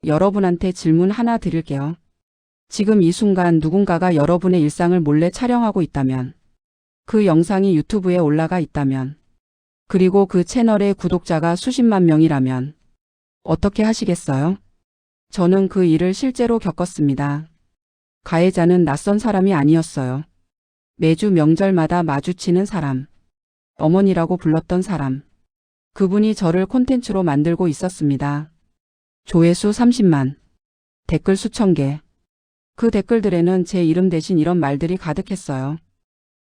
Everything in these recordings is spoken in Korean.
여러분한테 질문 하나 드릴게요. 지금 이 순간 누군가가 여러분의 일상을 몰래 촬영하고 있다면, 그 영상이 유튜브에 올라가 있다면, 그리고 그 채널의 구독자가 수십만 명이라면 어떻게 하시겠어요? 저는 그 일을 실제로 겪었습니다. 가해자는 낯선 사람이 아니었어요. 매주 명절마다 마주치는 사람, 어머니라고 불렀던 사람. 그분이 저를 콘텐츠로 만들고 있었습니다. 조회수 30만, 댓글 수천 개. 그 댓글들에는 제 이름 대신 이런 말들이 가득했어요.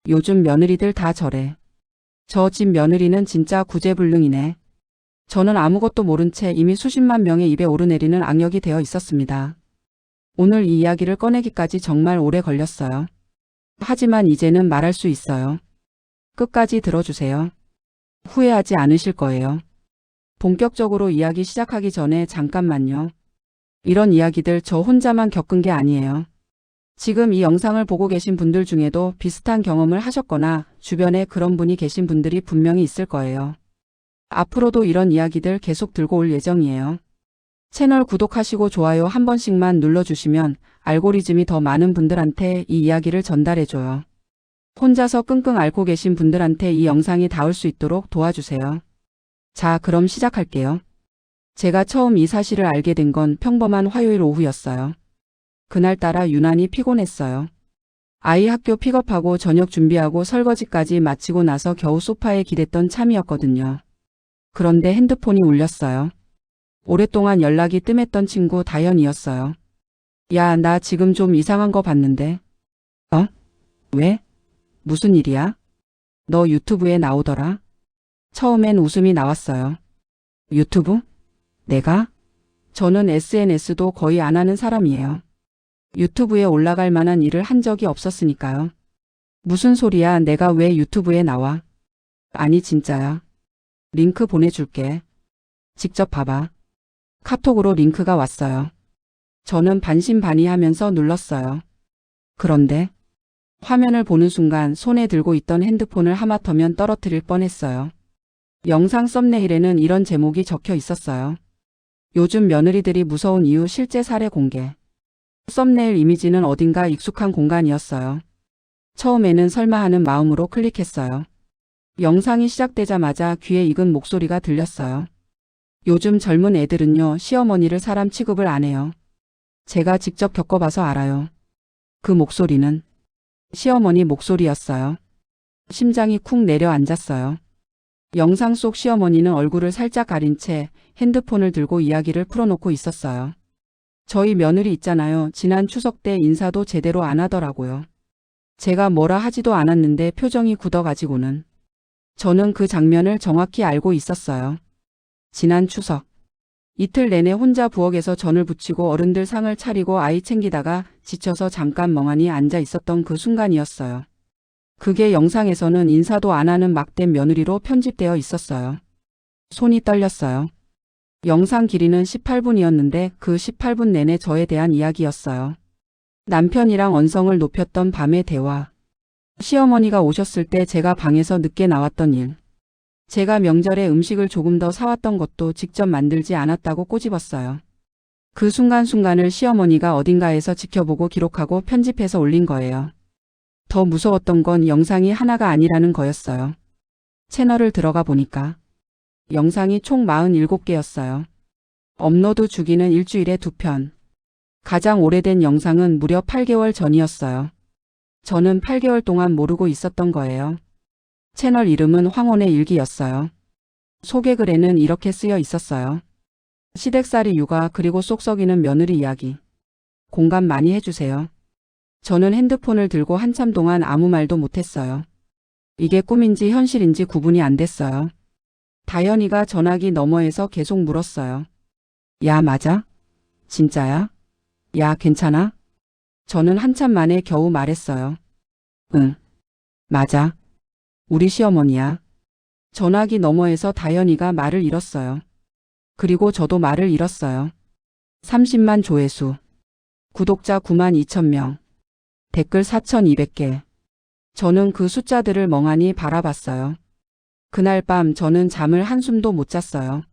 요즘 며느리들 다 저래. 저 집 며느리는 진짜 구제불능이네. 저는 아무것도 모른 채 이미 수십만 명의 입에 오르내리는 악역이 되어 있었습니다. 오늘 이 이야기를 꺼내기까지 정말 오래 걸렸어요. 하지만 이제는 말할 수 있어요. 끝까지 들어주세요. 후회하지 않으실 거예요. 본격적으로 이야기 시작하기 전에 잠깐만요. 이런 이야기들 저 혼자만 겪은 게 아니에요. 지금 이 영상을 보고 계신 분들 중에도 비슷한 경험을 하셨거나 주변에 그런 분이 계신 분들이 분명히 있을 거예요. 앞으로도 이런 이야기들 계속 들고 올 예정이에요. 채널 구독하시고 좋아요 한 번씩만 눌러주시면 알고리즘이 더 많은 분들한테 이 이야기를 전달해줘요. 혼자서 끙끙 앓고 계신 분들한테 이 영상이 닿을 수 있도록 도와주세요. 자, 그럼 시작할게요. 제가 처음 이 사실을 알게 된 건 평범한 화요일 오후였어요. 그날따라 유난히 피곤했어요. 아이 학교 픽업하고 저녁 준비하고 설거지까지 마치고 나서 겨우 소파에 기댔던 참이었거든요. 그런데 핸드폰이 울렸어요. 오랫동안 연락이 뜸했던 친구 다현이었어요. 야, 나 지금 좀 이상한 거 봤는데. 어? 왜? 무슨 일이야? 너 유튜브에 나오더라? 처음엔 웃음이 나왔어요. 유튜브? 내가? 저는 SNS도 거의 안 하는 사람이에요. 유튜브에 올라갈 만한 일을 한 적이 없었으니까요. 무슨 소리야, 내가 왜 유튜브에 나와? 아니, 진짜야. 링크 보내줄게. 직접 봐봐. 카톡으로 링크가 왔어요. 저는 반신반의하면서 눌렀어요. 그런데 화면을 보는 순간 손에 들고 있던 핸드폰을 하마터면 떨어뜨릴 뻔했어요. 영상 썸네일에는 이런 제목이 적혀 있었어요. 요즘 며느리들이 무서운 이유 실제 사례 공개. 썸네일 이미지는 어딘가 익숙한 공간이었어요. 처음에는 설마 하는 마음으로 클릭했어요. 영상이 시작되자마자 귀에 익은 목소리가 들렸어요. 요즘 젊은 애들은요, 시어머니를 사람 취급을 안 해요. 제가 직접 겪어봐서 알아요. 그 목소리는 시어머니 목소리였어요. 심장이 쿵 내려앉았어요. 영상 속 시어머니는 얼굴을 살짝 가린 채 핸드폰을 들고 이야기를 풀어놓고 있었어요. 저희 며느리 있잖아요. 지난 추석 때 인사도 제대로 안 하더라고요. 제가 뭐라 하지도 않았는데 표정이 굳어가지고는. 저는 그 장면을 정확히 알고 있었어요. 지난 추석. 이틀 내내 혼자 부엌에서 전을 부치고 어른들 상을 차리고 아이 챙기다가 지쳐서 잠깐 멍하니 앉아 있었던 그 순간이었어요. 그게 영상에서는 인사도 안 하는 막된 며느리로 편집되어 있었어요. 손이 떨렸어요. 영상 길이는 18분이었는데 그 18분 내내 저에 대한 이야기였어요. 남편이랑 언성을 높였던 밤의 대화. 시어머니가 오셨을 때 제가 방에서 늦게 나왔던 일. 제가 명절에 음식을 조금 더 사왔던 것도 직접 만들지 않았다고 꼬집었어요. 그 순간순간을 시어머니가 어딘가에서 지켜보고 기록하고 편집해서 올린 거예요. 더 무서웠던 건 영상이 하나가 아니라는 거였어요. 채널을 들어가 보니까 영상이 총 47개였어요. 업로드 주기는 일주일에 2편. 가장 오래된 영상은 무려 8개월 전이었어요. 저는 8개월 동안 모르고 있었던 거예요. 채널 이름은 황혼의 일기였어요. 소개글에는 이렇게 쓰여 있었어요. 시댁살이 육아 그리고 속 썩이는 며느리 이야기. 공감 많이 해주세요. 저는 핸드폰을 들고 한참 동안 아무 말도 못했어요. 이게 꿈인지 현실인지 구분이 안 됐어요. 다현이가 전화기 너머에서 계속 물었어요. 야, 맞아? 진짜야? 야, 괜찮아? 저는 한참 만에 겨우 말했어요. 응, 맞아. 우리 시어머니야. 전화기 너머에서 다현이가 말을 잃었어요. 그리고 저도 말을 잃었어요. 30만 조회수. 구독자 9만 2천 명. 댓글 4,200개. 저는 그 숫자들을 멍하니 바라봤어요. 그날 밤 저는 잠을 한숨도 못 잤어요.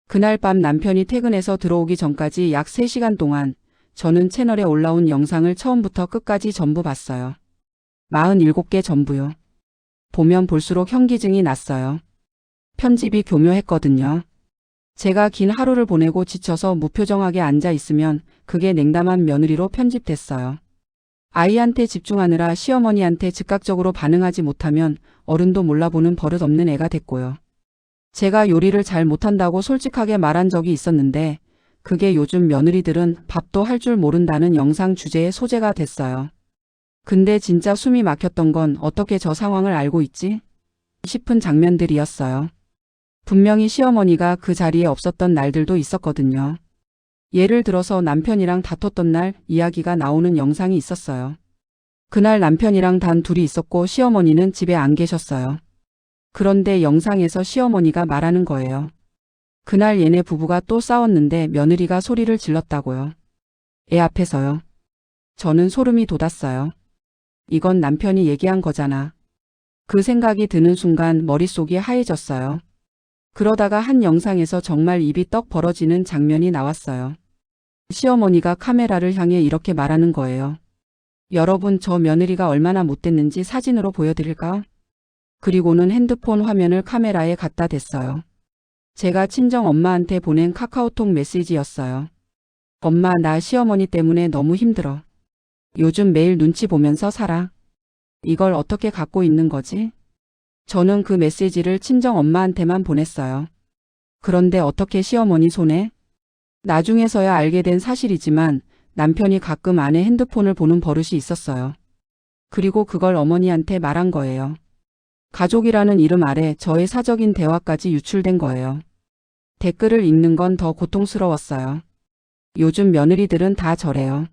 그날 밤 남편이 퇴근해서 들어오기 전까지 약 3시간 동안 저는 채널에 올라온 영상을 처음부터 끝까지 전부 봤어요. 47개 전부요. 보면 볼수록 현기증이 났어요. 편집이 교묘했거든요. 제가 긴 하루를 보내고 지쳐서 무표정하게 앉아 있으면 그게 냉담한 며느리로 편집됐어요. 아이한테 집중하느라 시어머니한테 즉각적으로 반응하지 못하면 어른도 몰라보는 버릇없는 애가 됐고요. 제가 요리를 잘 못한다고 솔직하게 말한 적이 있었는데 그게 요즘 며느리들은 밥도 할 줄 모른다는 영상 주제의 소재가 됐어요. 근데 진짜 숨이 막혔던 건 어떻게 저 상황을 알고 있지? 싶은 장면들이었어요. 분명히 시어머니가 그 자리에 없었던 날들도 있었거든요. 예를 들어서 남편이랑 다퉜던 날 이야기가 나오는 영상이 있었어요. 그날 남편이랑 단 둘이 있었고 시어머니는 집에 안 계셨어요. 그런데 영상에서 시어머니가 말하는 거예요. 그날 얘네 부부가 또 싸웠는데 며느리가 소리를 질렀다고요. 애 앞에서요. 저는 소름이 돋았어요. 이건 남편이 얘기한 거잖아. 그 생각이 드는 순간 머릿속이 하얘졌어요. 그러다가 한 영상에서 정말 입이 떡 벌어지는 장면이 나왔어요. 시어머니가 카메라를 향해 이렇게 말하는 거예요. 여러분, 저 며느리가 얼마나 못됐는지 사진으로 보여드릴까? 그리고는 핸드폰 화면을 카메라에 갖다 댔어요. 제가 친정 엄마한테 보낸 카카오톡 메시지였어요. 엄마, 나 시어머니 때문에 너무 힘들어. 요즘 매일 눈치 보면서 살아. 이걸 어떻게 갖고 있는 거지? 저는 그 메시지를 친정 엄마한테만 보냈어요. 그런데 어떻게 시어머니 손에? 나중에서야 알게 된 사실이지만 남편이 가끔 아내 핸드폰을 보는 버릇이 있었어요. 그리고 그걸 어머니한테 말한 거예요. 가족이라는 이름 아래 저의 사적인 대화까지 유출된 거예요. 댓글을 읽는 건 더 고통스러웠어요. 요즘 며느리들은 다 저래요.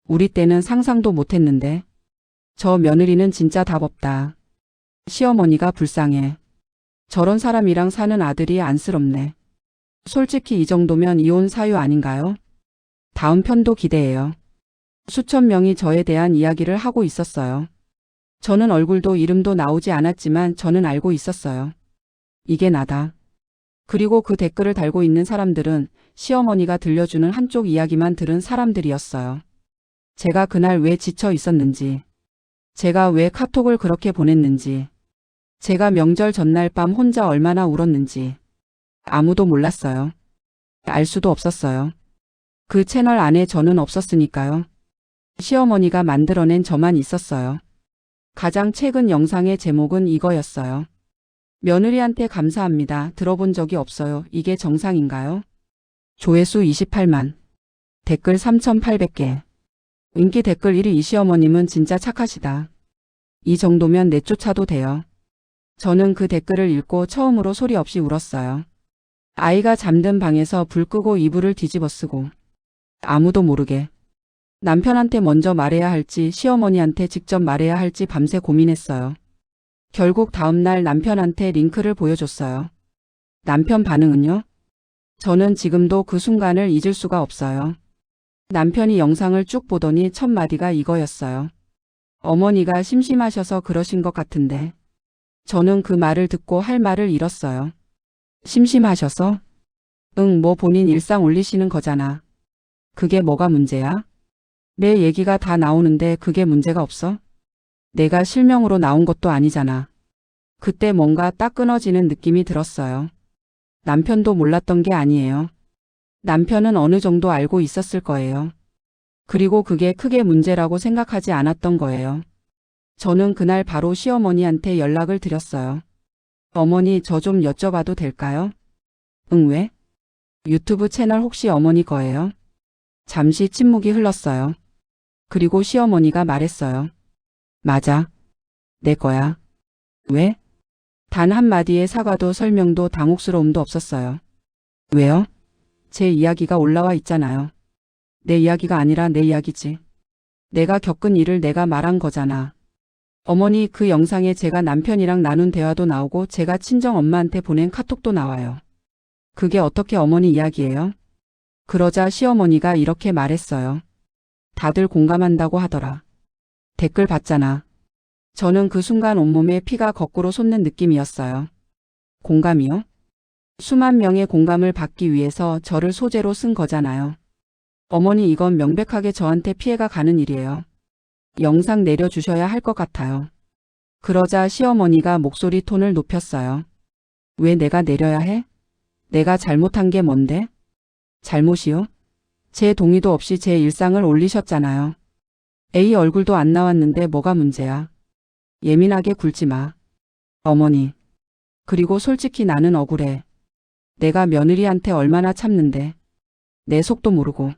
우리 때는 상상도 못했는데. 저 며느리는 진짜 답 없다. 시어머니가 불쌍해. 저런 사람이랑 사는 아들이 안쓰럽네. 솔직히 이 정도면 이혼 사유 아닌가요? 다음 편도 기대해요. 수천 명이 저에 대한 이야기를 하고 있었어요. 저는 얼굴도 이름도 나오지 않았지만 저는 알고 있었어요. 이게 나다. 그리고 그 댓글을 달고 있는 사람들은 시어머니가 들려주는 한쪽 이야기만 들은 사람들이었어요. 제가 그날 왜 지쳐 있었는지, 제가 왜 카톡을 그렇게 보냈는지, 제가 명절 전날 밤 혼자 얼마나 울었는지 아무도 몰랐어요. 알 수도 없었어요. 그 채널 안에 저는 없었으니까요. 시어머니가 만들어낸 저만 있었어요. 가장 최근 영상의 제목은 이거였어요. 며느리한테 감사합니다. 들어본 적이 없어요. 이게 정상인가요? 조회수 28만. 댓글 3,800개. 인기 댓글 1위 이 시어머님은 진짜 착하시다. 이 정도면 내쫓아도 돼요. 저는 그 댓글을 읽고 처음으로 소리 없이 울었어요. 아이가 잠든 방에서 불 끄고 이불을 뒤집어 쓰고 아무도 모르게 남편한테 먼저 말해야 할지 시어머니한테 직접 말해야 할지 밤새 고민했어요. 결국 다음날 남편한테 링크를 보여줬어요. 남편 반응은요? 저는 지금도 그 순간을 잊을 수가 없어요. 남편이 영상을 쭉 보더니 첫 마디가 이거였어요. 어머니가 심심하셔서 그러신 것 같은데. 저는 그 말을 듣고 할 말을 잃었어요. 심심하셔서? 응, 뭐 본인 일상 올리시는 거잖아. 그게 뭐가 문제야? 내 얘기가 다 나오는데 그게 문제가 없어? 내가 실명으로 나온 것도 아니잖아. 그때 뭔가 딱 끊어지는 느낌이 들었어요. 남편도 몰랐던 게 아니에요. 남편은 어느 정도 알고 있었을 거예요. 그리고 그게 크게 문제라고 생각하지 않았던 거예요. 저는 그날 바로 시어머니한테 연락을 드렸어요. 어머니, 저 좀 여쭤봐도 될까요? 응, 왜? 유튜브 채널 혹시 어머니 거예요? 잠시 침묵이 흘렀어요. 그리고 시어머니가 말했어요. 맞아. 내 거야. 왜? 단 한마디의 사과도 설명도 당혹스러움도 없었어요. 왜요? 제 이야기가 올라와 있잖아요. 내 이야기가 아니라 내 이야기지. 내가 겪은 일을 내가 말한 거잖아. 어머니, 그 영상에 제가 남편이랑 나눈 대화도 나오고 제가 친정 엄마한테 보낸 카톡도 나와요. 그게 어떻게 어머니 이야기예요? 그러자 시어머니가 이렇게 말했어요. 다들 공감한다고 하더라. 댓글 봤잖아. 저는 그 순간 온몸에 피가 거꾸로 솟는 느낌이었어요. 공감이요? 수만 명의 공감을 받기 위해서 저를 소재로 쓴 거잖아요. 어머니, 이건 명백하게 저한테 피해가 가는 일이에요. 영상 내려주셔야 할 것 같아요. 그러자 시어머니가 목소리 톤을 높였어요. 왜 내가 내려야 해? 내가 잘못한 게 뭔데? 잘못이요? 제 동의도 없이 제 일상을 올리셨잖아요. A 얼굴도 안 나왔는데 뭐가 문제야? 예민하게 굴지 마. 어머니. 그리고 솔직히 나는 억울해. 내가 며느리한테 얼마나 참는데. 내 속도 모르고.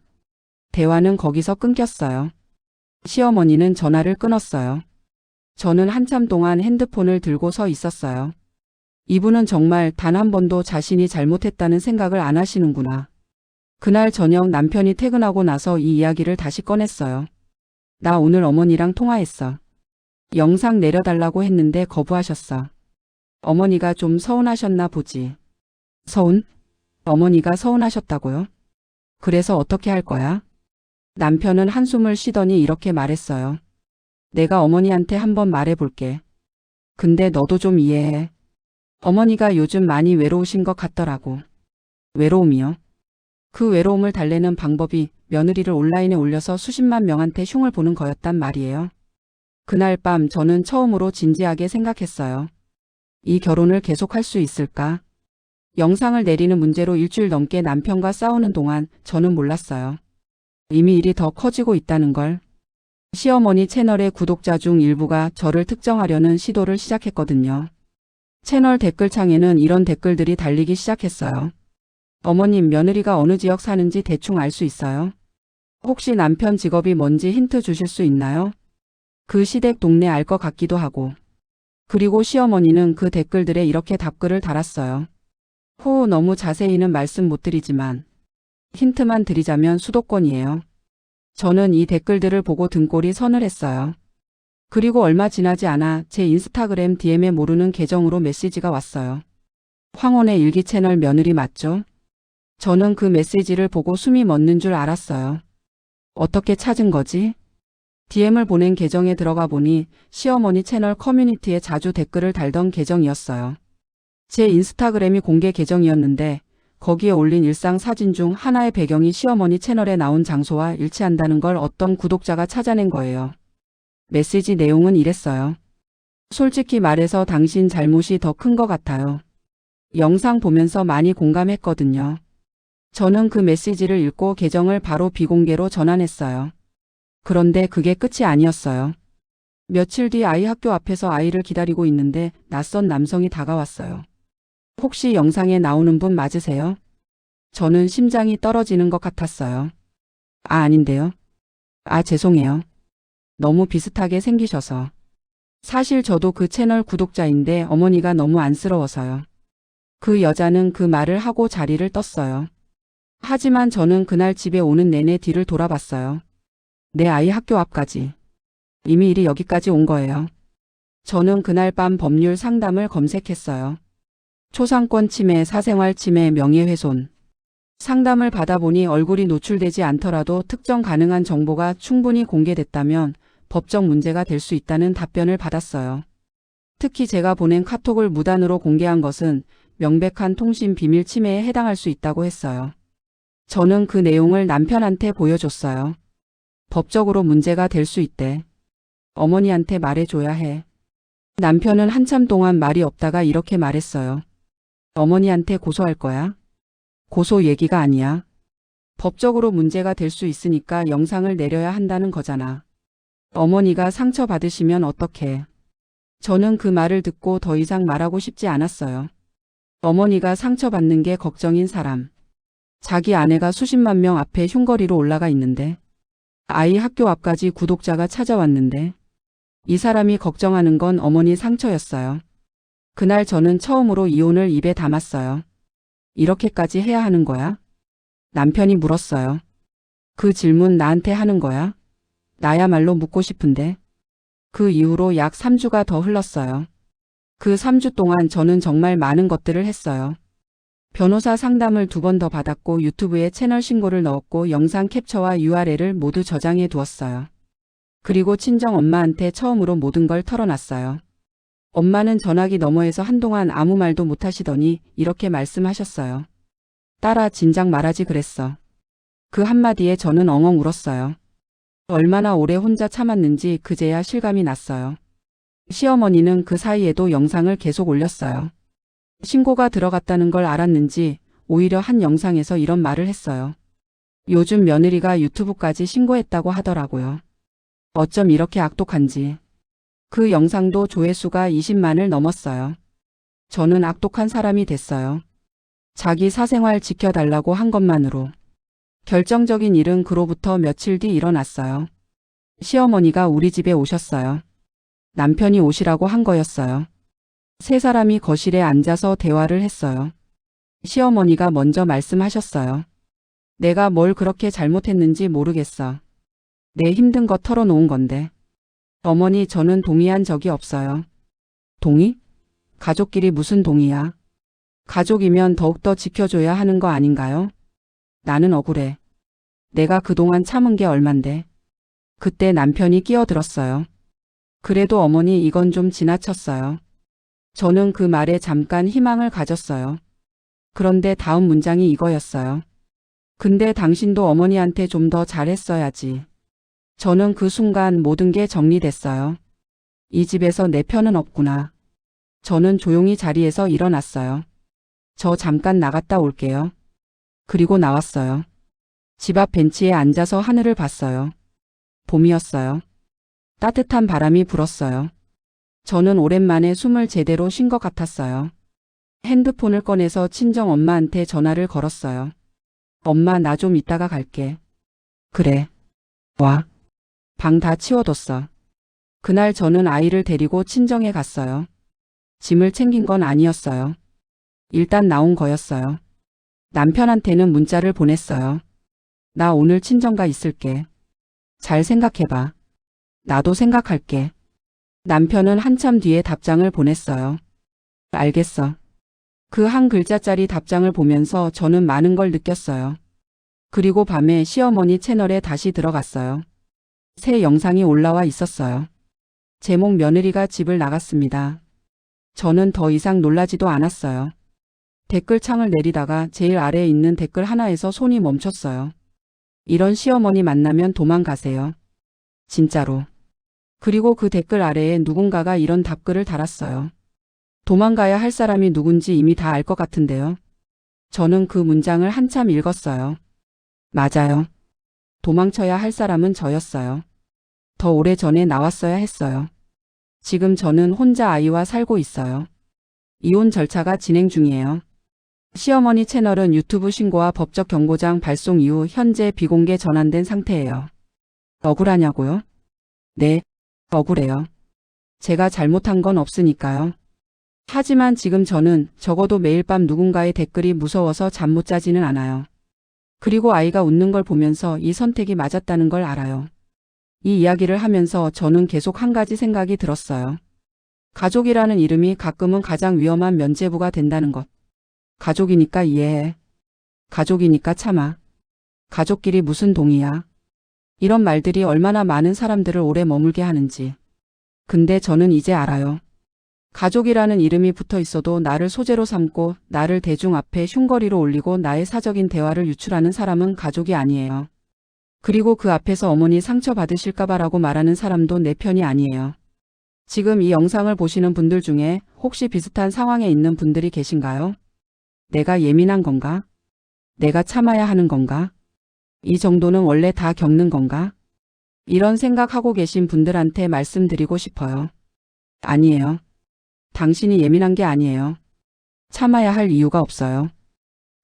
대화는 거기서 끊겼어요. 시어머니는 전화를 끊었어요. 저는 한참 동안 핸드폰을 들고 서 있었어요. 이분은 정말 단 한 번도 자신이 잘못했다는 생각을 안 하시는구나. 그날 저녁 남편이 퇴근하고 나서 이 이야기를 다시 꺼냈어요. 나 오늘 어머니랑 통화했어. 영상 내려달라고 했는데 거부하셨어. 어머니가 좀 서운하셨나 보지. 서운? 어머니가 서운하셨다고요? 그래서 어떻게 할 거야? 남편은 한숨을 쉬더니 이렇게 말했어요. 내가 어머니한테 한번 말해볼게. 근데 너도 좀 이해해. 어머니가 요즘 많이 외로우신 것 같더라고. 외로움이요? 그 외로움을 달래는 방법이 며느리를 온라인에 올려서 수십만 명한테 흉을 보는 거였단 말이에요. 그날 밤 저는 처음으로 진지하게 생각했어요. 이 결혼을 계속할 수 있을까? 영상을 내리는 문제로 일주일 넘게 남편과 싸우는 동안 저는 몰랐어요. 이미 일이 더 커지고 있다는 걸. 시어머니 채널의 구독자 중 일부가 저를 특정하려는 시도를 시작했거든요. 채널 댓글창에는 이런 댓글들이 달리기 시작했어요. 어머님, 며느리가 어느 지역 사는지 대충 알 수 있어요? 혹시 남편 직업이 뭔지 힌트 주실 수 있나요? 그 시댁 동네 알 것 같기도 하고. 그리고 시어머니는 그 댓글들에 이렇게 답글을 달았어요. 너무 자세히는 말씀 못 드리지만 힌트만 드리자면 수도권이에요. 저는 이 댓글들을 보고 등골이 서늘했어요. 그리고 얼마 지나지 않아 제 인스타그램 DM에 모르는 계정으로 메시지가 왔어요. 황혼의 일기 채널 며느리 맞죠? 저는 그 메시지를 보고 숨이 멎는 줄 알았어요. 어떻게 찾은 거지? DM을 보낸 계정에 들어가 보니 시어머니 채널 커뮤니티에 자주 댓글을 달던 계정이었어요. 제 인스타그램이 공개 계정이었는데 거기에 올린 일상 사진 중 하나의 배경이 시어머니 채널에 나온 장소와 일치한다는 걸 어떤 구독자가 찾아낸 거예요. 메시지 내용은 이랬어요. 솔직히 말해서 당신 잘못이 더 큰 것 같아요. 영상 보면서 많이 공감했거든요. 저는 그 메시지를 읽고 계정을 바로 비공개로 전환했어요. 그런데 그게 끝이 아니었어요. 며칠 뒤 아이 학교 앞에서 아이를 기다리고 있는데 낯선 남성이 다가왔어요. 혹시 영상에 나오는 분 맞으세요? 저는 심장이 떨어지는 것 같았어요. 아닌데요. 죄송해요. 너무 비슷하게 생기셔서. 사실 저도 그 채널 구독자인데 어머니가 너무 안쓰러워서요. 그 여자는 그 말을 하고 자리를 떴어요. 하지만 저는 그날 집에 오는 내내 뒤를 돌아봤어요. 내 아이 학교 앞까지. 이미 일이 여기까지 온 거예요. 저는 그날 밤 법률 상담을 검색했어요. 초상권 침해, 사생활 침해, 명예훼손. 상담을 받아보니 얼굴이 노출되지 않더라도 특정 가능한 정보가 충분히 공개됐다면 법적 문제가 될 수 있다는 답변을 받았어요. 특히 제가 보낸 카톡을 무단으로 공개한 것은 명백한 통신 비밀 침해에 해당할 수 있다고 했어요. 저는 그 내용을 남편한테 보여줬어요. 법적으로 문제가 될 수 있대. 어머니한테 말해줘야 해. 남편은 한참 동안 말이 없다가 이렇게 말했어요. 어머니한테 고소할 거야? 고소 얘기가 아니야. 법적으로 문제가 될 수 있으니까 영상을 내려야 한다는 거잖아. 어머니가 상처받으시면 어떡해. 저는 그 말을 듣고 더 이상 말하고 싶지 않았어요. 어머니가 상처받는 게 걱정인 사람. 자기 아내가 수십만 명 앞에 흉거리로 올라가 있는데. 아이 학교 앞까지 구독자가 찾아왔는데. 이 사람이 걱정하는 건 어머니 상처였어요. 그날 저는 처음으로 이혼을 입에 담았어요. 이렇게까지 해야 하는 거야? 남편이 물었어요. 그 질문 나한테 하는 거야? 나야말로 묻고 싶은데. 그 이후로 약 3주가 더 흘렀어요. 그 3주 동안 저는 정말 많은 것들을 했어요. 변호사 상담을 2번 더 받았고 유튜브에 채널 신고를 넣었고 영상 캡처와 URL을 모두 저장해 두었어요. 그리고 친정 엄마한테 처음으로 모든 걸 털어놨어요. 엄마는 전화기 너머에서 한동안 아무 말도 못하시더니 이렇게 말씀하셨어요. 딸아, 진작 말하지 그랬어. 그 한마디에 저는 엉엉 울었어요. 얼마나 오래 혼자 참았는지 그제야 실감이 났어요. 시어머니는 그 사이에도 영상을 계속 올렸어요. 신고가 들어갔다는 걸 알았는지 오히려 한 영상에서 이런 말을 했어요. 요즘 며느리가 유튜브까지 신고했다고 하더라고요. 어쩜 이렇게 악독한지. 그 영상도 조회수가 20만을 넘었어요. 저는 악독한 사람이 됐어요. 자기 사생활 지켜달라고 한 것만으로. 결정적인 일은 그로부터 며칠 뒤 일어났어요. 시어머니가 우리 집에 오셨어요. 남편이 오시라고 한 거였어요. 세 사람이 거실에 앉아서 대화를 했어요. 시어머니가 먼저 말씀하셨어요. 내가 뭘 그렇게 잘못했는지 모르겠어. 내 힘든 거 털어놓은 건데. 어머니, 저는 동의한 적이 없어요. 동의? 가족끼리 무슨 동의야? 가족이면 더욱더 지켜줘야 하는 거 아닌가요? 나는 억울해. 내가 그동안 참은 게 얼만데. 그때 남편이 끼어들었어요. 그래도 어머니, 이건 좀 지나쳤어요. 저는 그 말에 잠깐 희망을 가졌어요. 그런데 다음 문장이 이거였어요. 근데 당신도 어머니한테 좀 더 잘했어야지. 저는 그 순간 모든 게 정리됐어요. 이 집에서 내 편은 없구나. 저는 조용히 자리에서 일어났어요. 저 잠깐 나갔다 올게요. 그리고 나왔어요. 집 앞 벤치에 앉아서 하늘을 봤어요. 봄이었어요. 따뜻한 바람이 불었어요. 저는 오랜만에 숨을 제대로 쉰 것 같았어요. 핸드폰을 꺼내서 친정 엄마한테 전화를 걸었어요. 엄마, 나 좀 이따가 갈게. 그래. 와. 방 다 치워뒀어. 그날 저는 아이를 데리고 친정에 갔어요. 짐을 챙긴 건 아니었어요. 일단 나온 거였어요. 남편한테는 문자를 보냈어요. 나 오늘 친정가 있을게. 잘 생각해봐. 나도 생각할게. 남편은 한참 뒤에 답장을 보냈어요. 알겠어. 그 한 글자짜리 답장을 보면서 저는 많은 걸 느꼈어요. 그리고 밤에 시어머니 채널에 다시 들어갔어요. 새 영상이 올라와 있었어요. 제목, 며느리가 집을 나갔습니다. 저는 더 이상 놀라지도 않았어요. 댓글창을 내리다가 제일 아래에 있는 댓글 하나에서 손이 멈췄어요. 이런 시어머니 만나면 도망가세요. 진짜로. 그리고 그 댓글 아래에 누군가가 이런 답글을 달았어요. 도망가야 할 사람이 누군지 이미 다 알 것 같은데요. 저는 그 문장을 한참 읽었어요. 맞아요. 도망쳐야 할 사람은 저였어요. 더 오래전에 나왔어야 했어요. 지금 저는 혼자 아이와 살고 있어요. 이혼 절차가 진행 중이에요. 시어머니 채널은 유튜브 신고와 법적 경고장 발송 이후 현재 비공개 전환된 상태예요. 억울하냐고요? 네, 억울해요. 제가 잘못한 건 없으니까요. 하지만 지금 저는 적어도 매일 밤 누군가의 댓글이 무서워서 잠 못 자지는 않아요. 그리고 아이가 웃는 걸 보면서 이 선택이 맞았다는 걸 알아요. 이 이야기를 하면서 저는 계속 한 가지 생각이 들었어요. 가족이라는 이름이 가끔은 가장 위험한 면죄부가 된다는 것. 가족이니까 이해해. 가족이니까 참아. 가족끼리 무슨 동의야. 이런 말들이 얼마나 많은 사람들을 오래 머물게 하는지. 근데 저는 이제 알아요. 가족이라는 이름이 붙어 있어도 나를 소재로 삼고 나를 대중 앞에 흉거리로 올리고 나의 사적인 대화를 유출하는 사람은 가족이 아니에요. 그리고 그 앞에서 어머니 상처받으실까봐라고 말하는 사람도 내 편이 아니에요. 지금 이 영상을 보시는 분들 중에 혹시 비슷한 상황에 있는 분들이 계신가요? 내가 예민한 건가? 내가 참아야 하는 건가? 이 정도는 원래 다 겪는 건가? 이런 생각하고 계신 분들한테 말씀드리고 싶어요. 아니에요. 당신이 예민한 게 아니에요. 참아야 할 이유가 없어요.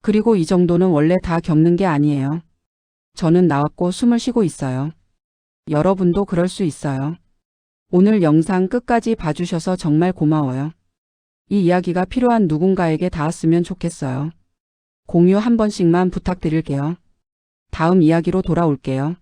그리고 이 정도는 원래 다 겪는 게 아니에요. 저는 나왔고 숨을 쉬고 있어요. 여러분도 그럴 수 있어요. 오늘 영상 끝까지 봐주셔서 정말 고마워요. 이 이야기가 필요한 누군가에게 닿았으면 좋겠어요. 공유 한 번씩만 부탁드릴게요. 다음 이야기로 돌아올게요.